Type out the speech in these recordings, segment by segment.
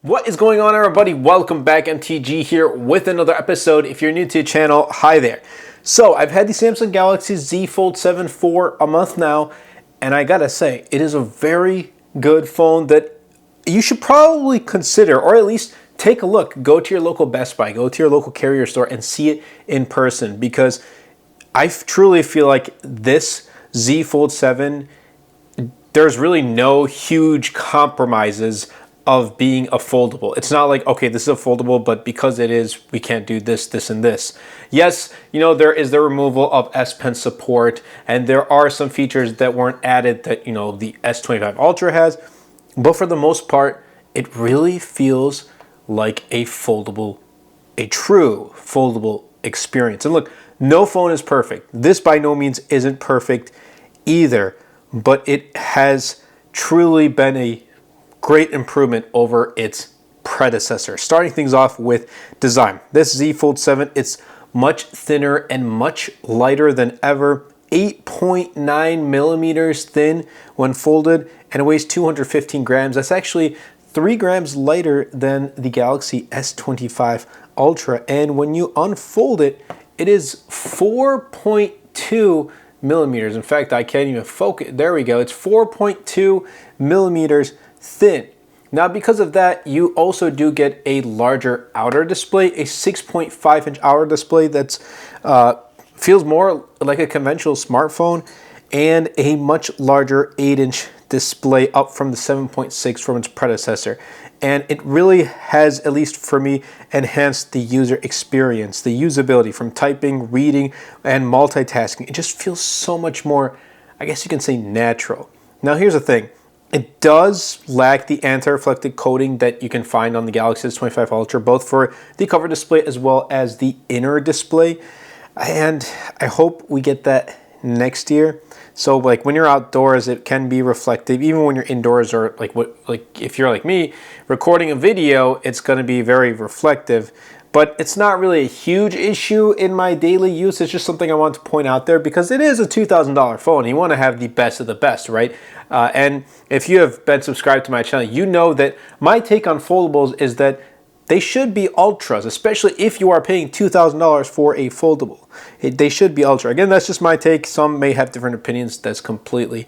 What is going on, everybody? Welcome back. MTG here with another episode. If you're new to the channel, hi there. So I've had the Samsung Galaxy Z Fold 7 for a month now, and I gotta say, it is a very good phone that you should probably consider, or at least take a look. Go to your local Best Buy, go to your local carrier store and see it in person, because I truly feel like this Z Fold 7, there's really no huge compromises of being a foldable. It's not like, okay, this is a foldable, but because it is, we can't do this, this, and this. Yes, you know, there is the removal of S Pen support, and there are some features that weren't added that, you know, the S25 Ultra has, but for the most part, it really feels like a foldable, a true foldable experience. And look, no phone is perfect. This by no means isn't perfect either, but it has truly been a great improvement over its predecessor. Starting things off with design. This Z Fold 7, it's much thinner and much lighter than ever. 8.9 millimeters thin when folded, and it weighs 215 grams. That's actually 3 grams lighter than the Galaxy S25 Ultra. And when you unfold it, it is 4.2 millimeters. In fact, I can't even focus. There we go. It's 4.2 millimeters thin. Now, because of that, you also do get a larger outer display, a 6.5-inch outer display that's feels more like a conventional smartphone, and a much larger 8-inch display up from the 7.6 from its predecessor. And it really has, at least for me, enhanced the user experience, the usability from typing, reading, and multitasking. It just feels so much more, I guess you can say, natural. Now, here's the thing. It does lack the anti-reflective coating that you can find on the Galaxy S25 Ultra, both for the cover display as well as the inner display. And I hope we get that next year. So like when you're outdoors, it can be reflective. Even when you're indoors, or like if you're like me, recording a video, it's going to be very reflective. But it's not really a huge issue in my daily use. It's just something I want to point out there because it is a $2,000 phone. You want to have the best of the best, right? And if you have been subscribed to my channel, you know that my take on foldables is that they should be ultras, especially if you are paying $2,000 for a foldable. They should be ultra. Again, that's just my take. Some may have different opinions. That's completely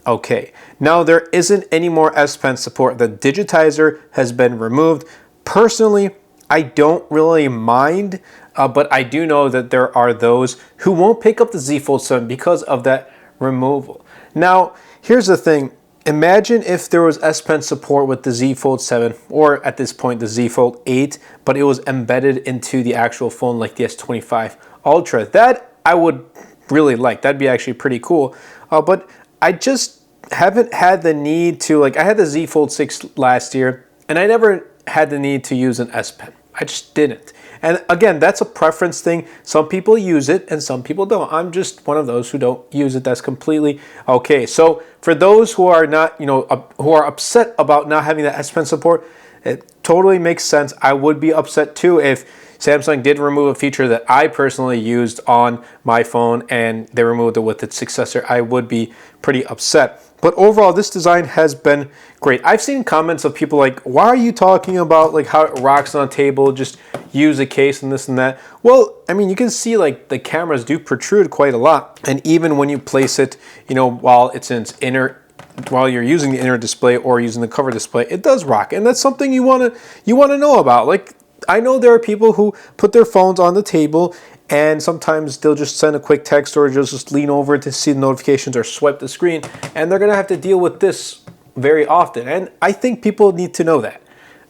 okay. Now, there isn't any more S Pen support. The digitizer has been removed. Personally, I don't really mind, but I do know that there are those who won't pick up the Z Fold 7 because of that removal. Now, here's the thing. Imagine if there was S Pen support with the Z Fold 7, or at this point the Z Fold 8, but it was embedded into the actual phone like the S25 Ultra. That I would really like. That'd be actually pretty cool. But I just haven't had the need to, like, I had the Z Fold 6 last year, and I never had the need to use an S Pen. I just didn't. And again, that's a preference thing. Some people use it and some people don't. I'm just one of those who don't use it. That's completely okay. So for those who are not, you know, who are upset about not having that S Pen support, it totally makes sense. I would be upset too if Samsung did remove a feature that I personally used on my phone and they removed it with its successor. I would be pretty upset. But overall, this design has been great. I've seen comments of people like, why are you talking about like how it rocks on a table, just use a case and this and that? Well, I mean, you can see like the cameras do protrude quite a lot. And even when you place it, you know, while it's in its inner, while you're using the inner display or using the cover display, it does rock. And that's something you want to know about. Like, I know there are people who put their phones on the table and sometimes they'll just send a quick text or just lean over to see the notifications or swipe the screen, and they're gonna have to deal with this very often. And I think people need to know that.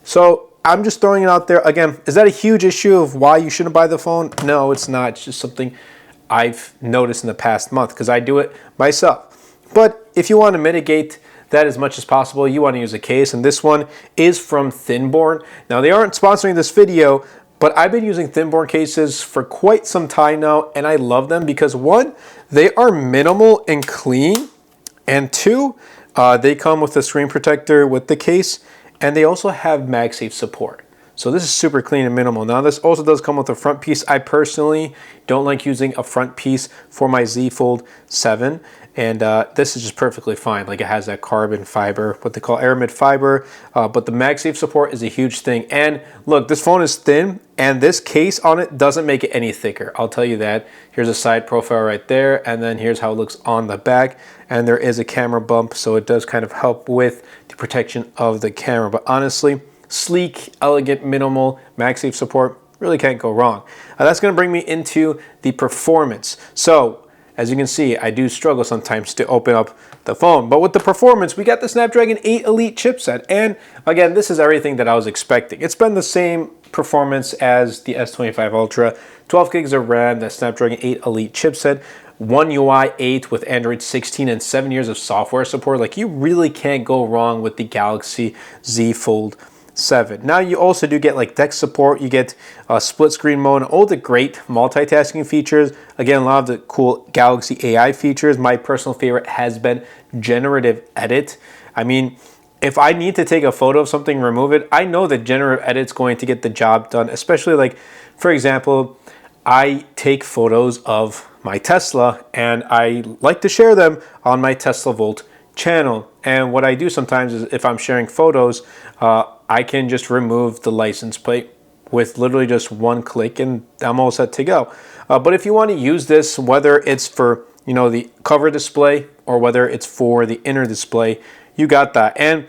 So I'm just throwing it out there. Again, is that a huge issue of why you shouldn't buy the phone? No, it's not. It's just something I've noticed in the past month because I do it myself. But if you want to mitigate that as much as possible, you want to use a case, and this one is from Thinborn. Now, they aren't sponsoring this video, but I've been using Thinborn cases for quite some time now, and I love them because, one, they are minimal and clean, and two, they come with a screen protector with the case, and they also have MagSafe support. So this is super clean and minimal. Now this also does come with a front piece. I personally don't like using a front piece for my Z Fold 7. And this is just perfectly fine. Like, it has that carbon fiber, what they call aramid fiber, but the MagSafe support is a huge thing. And look, this phone is thin, and this case on it doesn't make it any thicker. I'll tell you that. Here's a side profile right there, and then here's how it looks on the back. And there is a camera bump, so it does kind of help with the protection of the camera. But honestly, sleek, elegant, minimal MagSafe support, really can't go wrong. That's going to bring me into the performance. So as you can see, I do struggle sometimes to open up the phone. But with the performance, we got the Snapdragon 8 Elite chipset. And again, this is everything that I was expecting. It's been the same performance as the S25 Ultra, 12 gigs of RAM, the Snapdragon 8 Elite chipset, One UI 8 with Android 16 and 7 years of software support. Like, you really can't go wrong with the Galaxy Z Fold 7. Now you also do get like DeX support, you get split screen mode, all the great multitasking features. Again, a lot of the cool Galaxy AI features. My personal favorite has been generative edit. I mean, if I need to take a photo of something, remove it, I know that generative edit's going to get the job done. Especially, like, for example, I take photos of my Tesla and I like to share them on my Tesla Volt channel. And what I do sometimes is, if I'm sharing photos, I can just remove the license plate with literally just one click, and I'm all set to go. But if you want to use this, whether it's for, you know, the cover display or whether it's for the inner display, you got that. And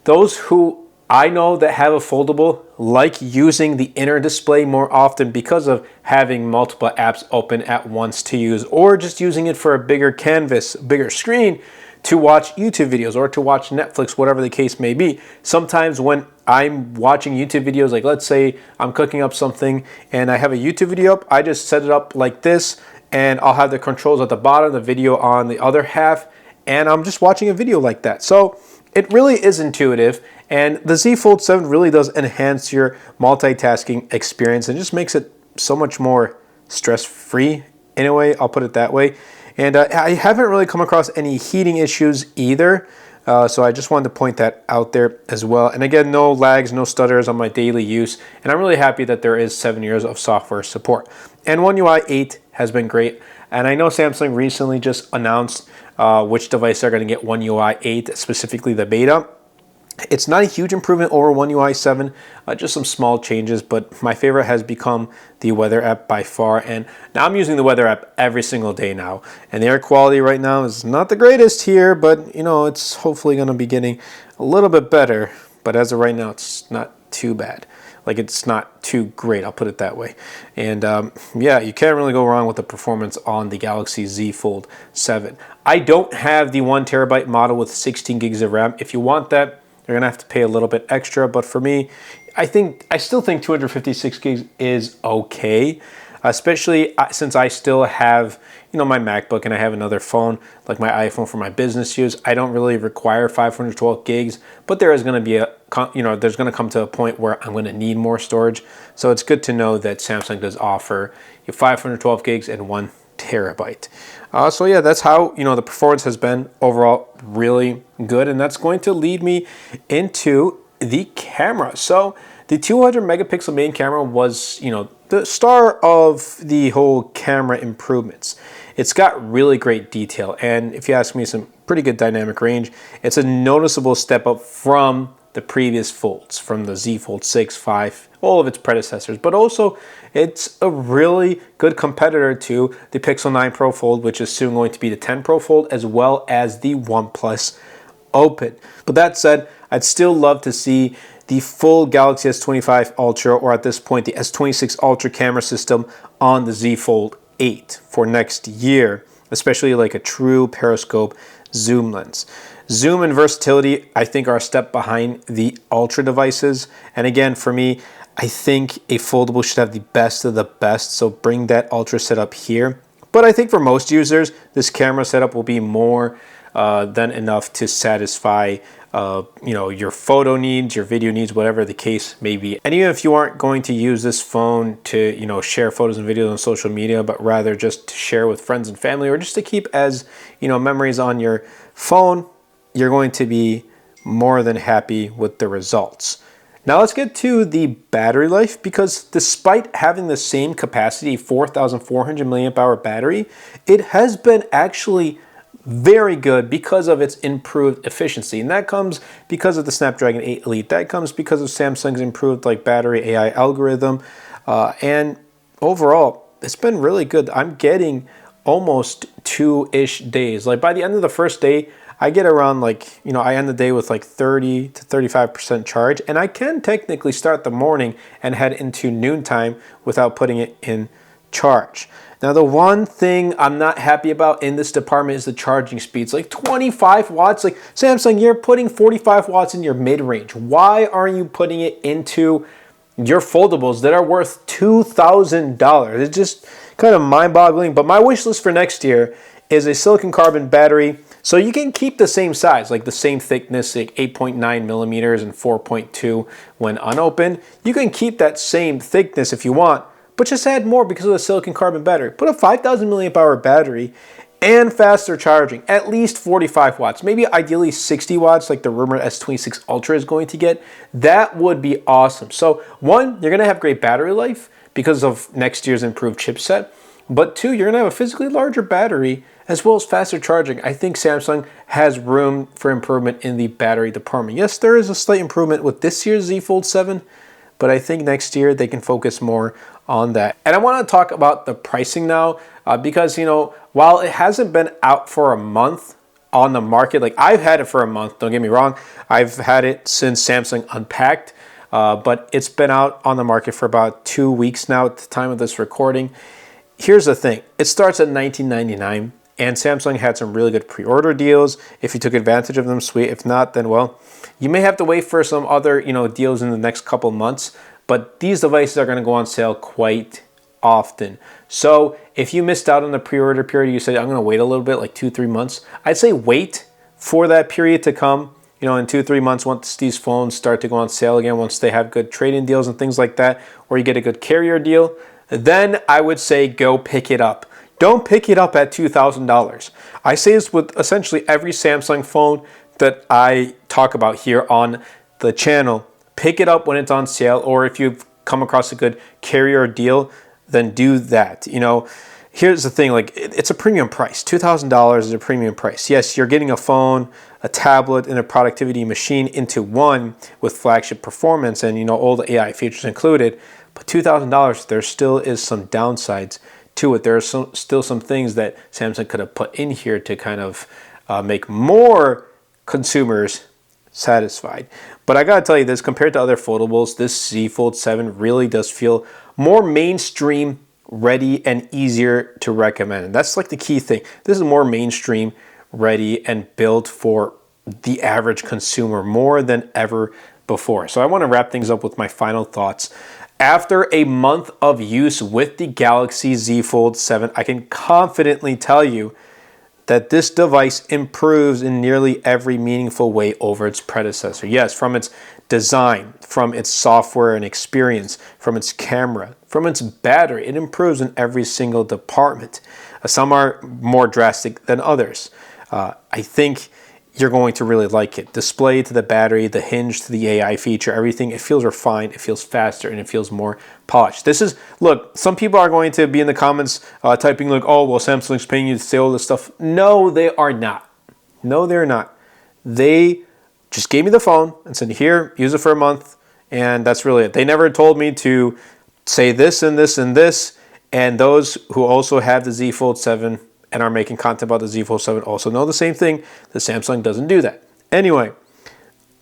those who I know that have a foldable like using the inner display more often because of having multiple apps open at once to use, or just using it for a bigger canvas, bigger screen to watch YouTube videos or to watch Netflix, whatever the case may be. Sometimes when I'm watching YouTube videos, like let's say I'm cooking up something and I have a YouTube video up, I just set it up like this, and I'll have the controls at the bottom, the video on the other half, and I'm just watching a video like that. So it really is intuitive, and the Z Fold 7 really does enhance your multitasking experience and just makes it so much more stress-free in a way, I'll put it that way. And I haven't really come across any heating issues either. So I just wanted to point that out there as well. And again, no lags, no stutters on my daily use. And I'm really happy that there is 7 years of software support. And One UI 8 has been great. And I know Samsung recently just announced which devices are going to get One UI 8, specifically the beta. It's not a huge improvement over One UI 7, just some small changes, but my favorite has become the weather app by far. And now I'm using the weather app every single day now. And the air quality right now is not the greatest here, but you know, it's hopefully going to be getting a little bit better. But as of right now, it's not too bad. Like, it's not too great, I'll put it that way. And yeah, you can't really go wrong with the performance on the Galaxy Z Fold 7. I don't have the 1 terabyte model with 16 gigs of RAM. If you want that, you're gonna have to pay a little bit extra, but for me, I still think 256 gigs is okay, especially since I still have, you know, my MacBook and I have another phone, like my iPhone for my business use. I don't really require 512 gigs, but there is gonna be there's gonna come to a point where I'm gonna need more storage. So it's good to know that Samsung does offer 512 gigs and 1 terabyte. So yeah, that's how, you know, the performance has been overall really good, and that's going to lead me into the camera. So the 200 megapixel main camera was, you know, the star of the whole camera improvements. It's got really great detail, and if you ask me, some pretty good dynamic range. It's a noticeable step up from the previous folds, from the Z Fold 6, 5, all of its predecessors, but also it's a really good competitor to the Pixel 9 Pro Fold, which is soon going to be the 10 Pro Fold, as well as the OnePlus Open. But that said, I'd still love to see the full Galaxy S25 Ultra, or at this point the S26 Ultra camera system on the Z Fold 8 for next year, especially like a true periscope zoom lens. Zoom and versatility, I think, are a step behind the Ultra devices. And again, for me, I think a foldable should have the best of the best, so bring that Ultra setup here. But I think for most users, this camera setup will be more than enough to satisfy you know, your photo needs, your video needs, whatever the case may be. And even if you aren't going to use this phone to, you know, share photos and videos on social media, but rather just to share with friends and family, or just to keep as, you know, memories on your phone, you're going to be more than happy with the results. Now let's get to the battery life, because despite having the same capacity, 4,400 milliamp hour battery, it has been actually very good because of its improved efficiency. And that comes because of the Snapdragon 8 Elite. That comes because of Samsung's improved battery AI algorithm. And overall, it's been really good. I'm getting almost 2-ish days. Like by the end of the first day, I get around I end the day with 30 to 35% charge, and I can technically start the morning and head into noontime without putting it in charge. Now, the one thing I'm not happy about in this department is the charging speeds. 25 watts, Samsung, you're putting 45 watts in your mid-range. Why aren't you putting it into your foldables that are worth $2,000? It's just kind of mind-boggling. But my wish list for next year is a silicon carbon battery, so you can keep the same size, the same thickness, 8.9 millimeters and 4.2 when unopened. You can keep that same thickness if you want, but just add more because of the silicon carbon battery. Put a 5,000 milliamp hour battery and faster charging, at least 45 watts, maybe ideally 60 watts like the rumored S26 Ultra is going to get. That would be awesome. So one, you're gonna have great battery life because of next year's improved chipset, but two, you're gonna have a physically larger battery as well as faster charging. I think Samsung has room for improvement in the battery department. Yes, there is a slight improvement with this year's Z Fold 7, but I think next year they can focus more on that. And I want to talk about the pricing now because, while it hasn't been out for a month on the market, I've had it for a month, don't get me wrong. I've had it since Samsung Unpacked, but it's been out on the market for about 2 weeks now at the time of this recording. Here's the thing. It starts at $19.99. And Samsung had some really good pre-order deals. If you took advantage of them, sweet. If not, then well, you may have to wait for some other, deals in the next couple months. But these devices are going to go on sale quite often. So if you missed out on the pre-order period, you said, I'm going to wait a little bit, 2-3 months. I'd say wait for that period to come. In 2-3 months, once these phones start to go on sale again, once they have good trade-in deals and things like that, or you get a good carrier deal, then I would say go pick it up. Don't pick it up at $2,000. I say this with essentially every Samsung phone that I talk about here on the channel. Pick it up when it's on sale, or if you've come across a good carrier deal, then do that. Here's the thing, it's a premium price. $2,000 is a premium price. Yes, you're getting a phone, a tablet, and a productivity machine into one with flagship performance and, all the AI features included. But $2,000, there still is some downsides to it. There are still some things that Samsung could have put in here to kind of make more consumers satisfied. But I gotta tell you this, compared to other foldables, this Z Fold 7 really does feel more mainstream ready and easier to recommend. And that's the key thing. This is more mainstream ready and built for the average consumer more than ever before. So I want to wrap things up with my final thoughts. After a month of use with the Galaxy Z Fold 7, I can confidently tell you that this device improves in nearly every meaningful way over its predecessor. Yes, from its design, from its software and experience, from its camera, from its battery, it improves in every single department. Some are more drastic than others. I think you're going to really like it. Display to the battery, the hinge to the AI feature, everything, it feels refined, it feels faster, and it feels more polished. Look, some people are going to be in the comments typing oh, well, Samsung's paying you to say all this stuff. No, they are not. No, they're not. They just gave me the phone and said, here, use it for a month, and that's really it. They never told me to say this and this and this, and those who also have the Z Fold 7 and are making content about the Z Fold 7 also know the same thing, that Samsung doesn't do that. Anyway,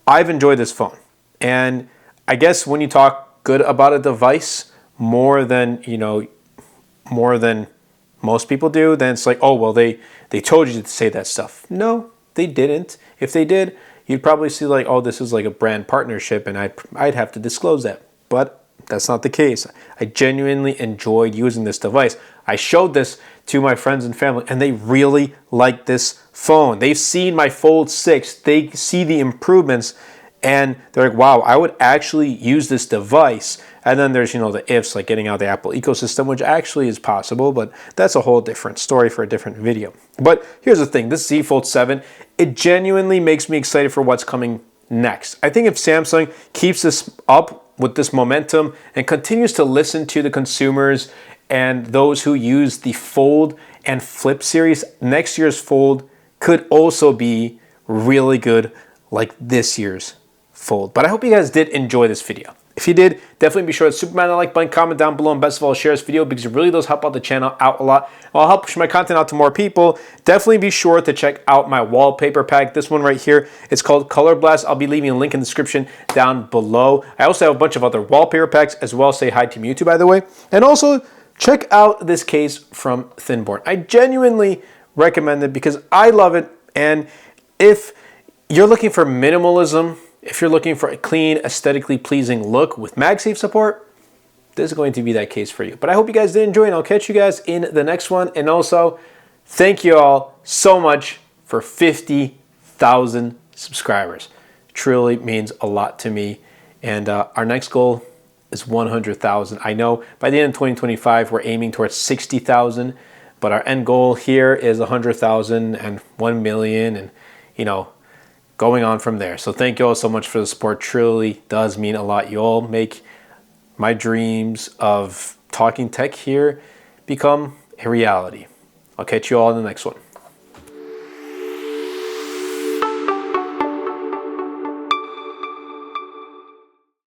I've enjoyed this phone. And I guess when you talk good about a device more than most people do, then it's oh, well, they told you to say that stuff. No, they didn't. If they did, you'd probably see oh, this is a brand partnership and I'd have to disclose that. But that's not the case. I genuinely enjoyed using this device. I showed this to my friends and family, and they really like this phone. They've seen my Fold 6. They see the improvements, and they're wow, I would actually use this device. And then there's, the ifs, getting out of the Apple ecosystem, which actually is possible, but that's a whole different story for a different video. But here's the thing. This Z Fold 7, it genuinely makes me excited for what's coming next? I think if Samsung keeps this up with this momentum and continues to listen to the consumers and those who use the Fold and Flip series, next year's Fold could also be really good like this year's Fold. But I hope you guys did enjoy this video. If you did, definitely be sure to superman the like button, comment down below, and best of all, share this video because it really does help out the channel out a lot. I'll help push my content out to more people. Definitely be sure to check out my wallpaper pack. This one right here, it's called Color Blast. I'll be leaving a link in the description down below. I also have a bunch of other wallpaper packs as well. Say hi to Mewtwo, by the way. And also, check out this case from Thinborn. I genuinely recommend it because I love it. And if you're looking for minimalism, if you're looking for a clean, aesthetically pleasing look with MagSafe support, this is going to be that case for you. But I hope you guys did enjoy, and I'll catch you guys in the next one. And also, thank you all so much for 50,000 subscribers. It truly means a lot to me. And our next goal is 100,000. I know by the end of 2025, we're aiming towards 60,000, but our end goal here is 100,000 and 1 million, and you know, going on from there. So thank you all so much for the support. Truly does mean a lot. You all make my dreams of talking tech here become a reality. I'll catch you all in the next one.